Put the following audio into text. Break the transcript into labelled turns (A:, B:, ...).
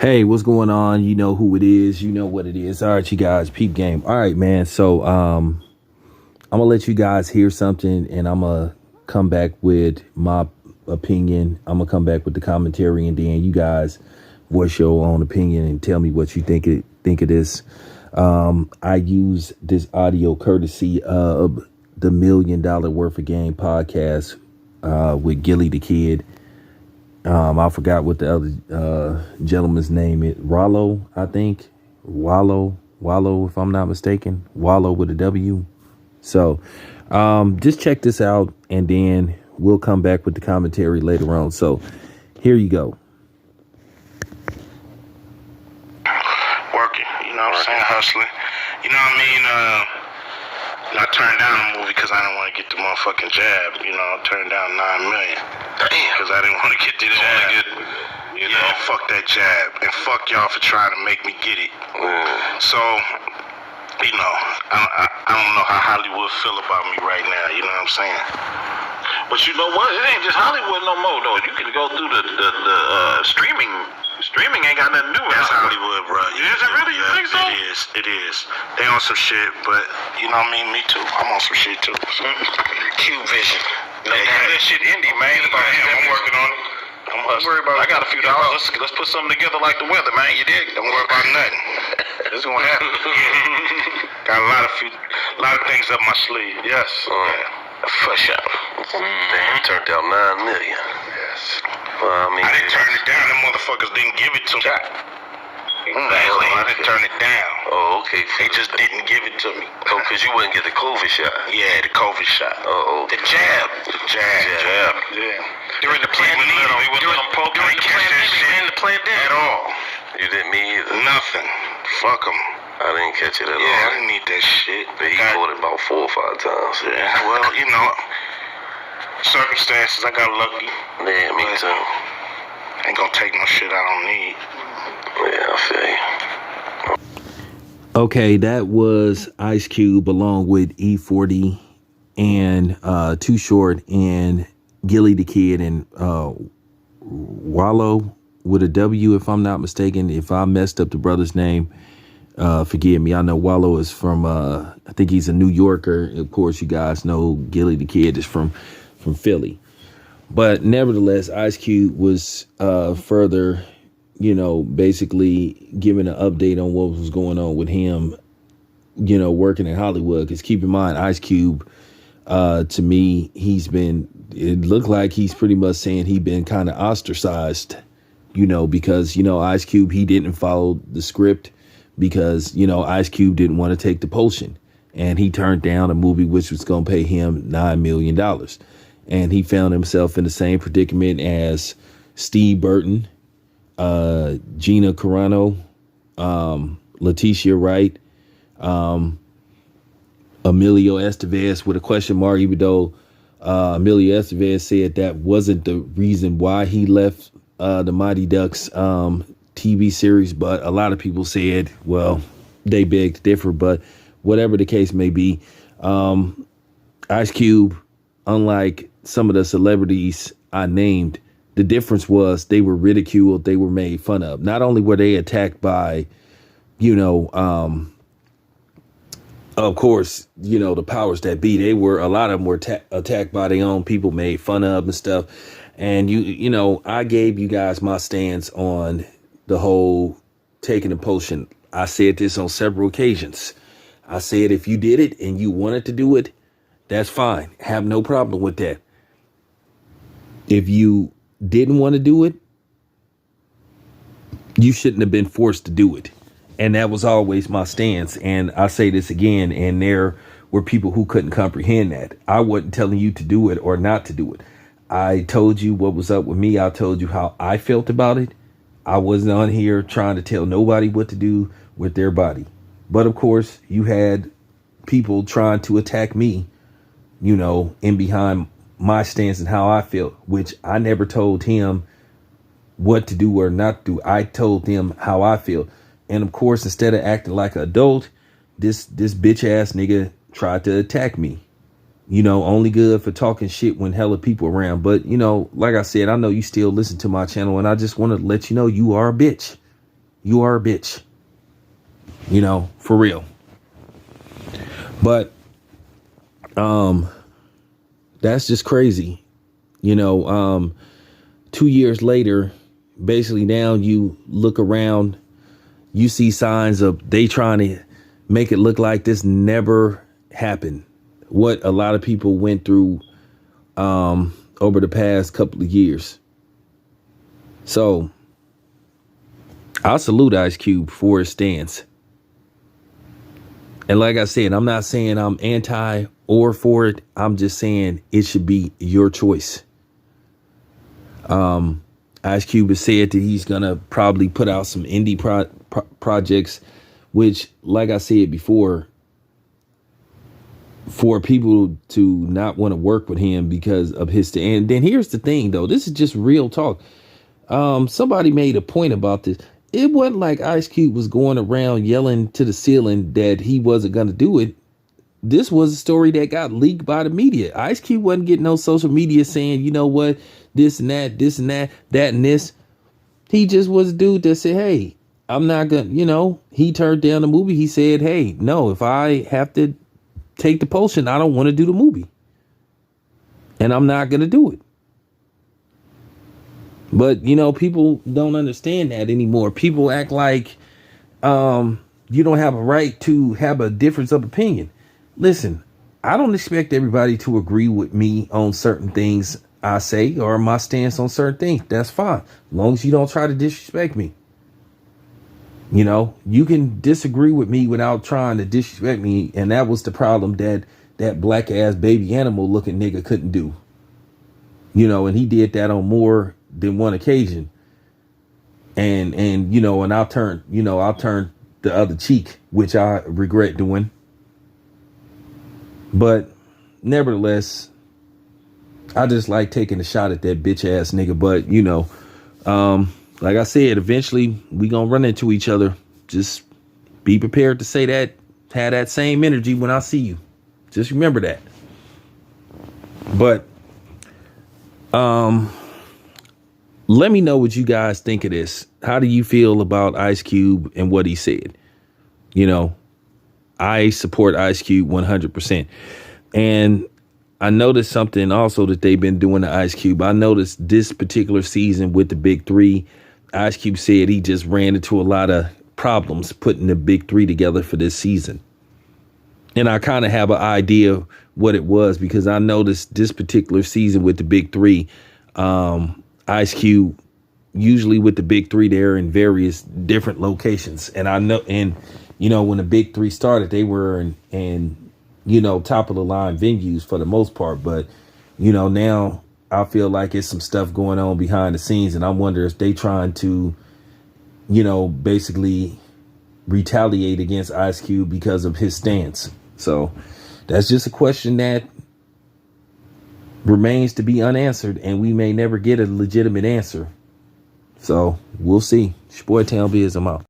A: Hey, what's going on? You know who it is. You know what it is. All right, you guys, peep game. All right, man. So I'm gonna let you guys hear something, and I'm gonna come back with my opinion. I'm gonna come back with the commentary, and then you guys voice your own opinion and tell me what you think of this. I use this audio courtesy of the $1 Million Worth of Game podcast with Gilly the Kid. I forgot what the other gentleman's name is. Rollo, I think. Wallow, if I'm not mistaken. Wallow with a W. So just check this out, and then we'll come back with the commentary later on. So here you go.
B: Working, you know what I'm saying? Hustling. You know what I mean? I turned down the movie because I didn't want to get the motherfucking jab. You know, I turned down $9 million. Damn. Because I didn't want to get the jab. Fuck that jab. And fuck y'all for trying to make me get it. So, you know, I don't know how Hollywood feel about me right now. You know what I'm saying?
C: But you know what? It ain't just Hollywood no more, though. You can go through the streaming. Streaming ain't got nothing to do with
B: That's Hollywood, bro.
C: Is it really? You think so?
B: It is. They on some shit, but you know what I mean? Me too. I'm on some shit too. Q Vision.
C: That shit indie, man.
B: I'm working on it. I'm hustling.
C: I got a few dollars. Let's put something together like the weather, man. You dig?
B: Don't worry about nothing.
C: It's gonna happen.
B: Got a lot of things up my sleeve. Yes. For sure.
C: Damn, turned out $9 million.
B: Yes.
C: Well, I mean,
B: I didn't turn it down. Them motherfuckers didn't give it to me.
C: Exactly.
B: I didn't turn it down.
C: Oh, okay.
B: They just didn't give it to me.
C: Oh, because you wouldn't get the COVID shot.
B: Yeah, the COVID shot.
C: Oh,
B: The jab.
C: Jab.
B: Yeah.
C: During the pandemic.
B: During the pandemic. At all.
C: You didn't mean either.
B: Nothing. Fuck them.
C: I didn't catch it at all.
B: Yeah, I didn't need that shit.
C: But he caught it about 4 or 5 times.
B: Yeah, well, you know, circumstances, I got lucky.
C: Yeah, me too.
B: Ain't gonna take no shit I don't need.
C: Yeah, I feel you.
A: Okay, that was Ice Cube along with E40 and Too Short and Gilly the Kid and Wallow with a W, if I'm not mistaken. If I messed up the brother's name, forgive me. I know Wallow is from I think he's a New Yorker. Of course, you guys know Gilly the Kid is from Philly. But nevertheless, Ice Cube was further, basically giving an update on what was going on with him, working in Hollywood. Because keep in mind, Ice Cube, to me, it looked like he's pretty much saying he'd been kind of ostracized, because, Ice Cube, he didn't follow the script because, Ice Cube didn't want to take the potion. And he turned down a movie which was going to pay him $9 million. And he found himself in the same predicament as Steve Burton, Gina Carano, Letitia Wright, Emilio Estevez with a question mark, even though Emilio Estevez said that wasn't the reason why he left the Mighty Ducks TV series. But a lot of people said, well, they beg to differ. But whatever the case may be, Ice Cube, unlike some of the celebrities I named, the difference was they were ridiculed. They were made fun of. Not only were they attacked by, of course, the powers that be, a lot of them were attacked by their own people, made fun of and stuff. And I gave you guys my stance on the whole taking the potion. I said this on several occasions. I said, if you did it and you wanted to do it, that's fine. Have no problem with that. If you didn't want to do it, you shouldn't have been forced to do it. And that was always my stance. And I say this again, and there were people who couldn't comprehend that. I wasn't telling you to do it or not to do it. I told you what was up with me. I told you how I felt about it. I wasn't on here trying to tell nobody what to do with their body. But of course, you had people trying to attack me, in behind my stance and how I felt, which I never told him what to do or not do. I told them how I feel. And of course, instead of acting like an adult, this bitch ass nigga tried to attack me. Only good for talking shit when hella people around. But, like I said, I know you still listen to my channel, and I just want to let you know you are a bitch. You are a bitch. You know, for real. But that's just crazy. You know, 2 years later, basically now you look around, you see signs of they trying to make it look like this never happened. What a lot of people went through over the past couple of years. So I salute Ice Cube for his stance. And like I said, I'm not saying I'm anti or for it. I'm just saying it should be your choice. Ice Cube has said that he's going to probably put out some indie projects, which, like I said before, for people to not want to work with him because of his. And then here's the thing, though. This is just real talk. Somebody made a point about this. It wasn't like Ice Cube was going around yelling to the ceiling that he wasn't going to do it. This was a story that got leaked by the media. Ice Cube wasn't getting no social media saying, you know what, this and that, that and this. He just was a dude that said, hey, I'm not going to, you know, he turned down the movie. He said, hey, no, if I have to take the potion, I don't want to do the movie. And I'm not going to do it. But, you know, people don't understand that anymore. People act like you don't have a right to have a difference of opinion. Listen, I don't expect everybody to agree with me on certain things I say or my stance on certain things. That's fine. As long as you don't try to disrespect me. You know, you can disagree with me without trying to disrespect me. And that was the problem that black ass baby animal looking nigga couldn't do. You know, and he did that on more than one occasion. And you know, and I'll turn the other cheek, which I regret doing. But nevertheless, I just like taking a shot at that bitch ass nigga. But, you know, like I said, eventually we gonna run into each other. Just be prepared to say that, have that same energy when I see you. Just remember that. But let me know what you guys think of this. How do you feel about Ice Cube and what he said? You know, I support Ice Cube 100%. And I noticed something also that they've been doing to Ice Cube. I noticed this particular season with the Big Three, Ice Cube said he just ran into a lot of problems putting the Big Three together for this season. And I kind of have an idea what it was, because I noticed this particular season with the Big Three, Ice Cube, usually with the Big Three, they're in various different locations. And I know, and, you know, when the Big Three started, they were in you know, top of the line venues for the most part. But, you know, now I feel like it's some stuff going on behind the scenes. And I wonder if they trying to, you know, basically retaliate against Ice Cube because of his stance. So that's just a question that remains to be unanswered, and we may never get a legitimate answer. So we'll see. It's your boy Town Biz, I'm out.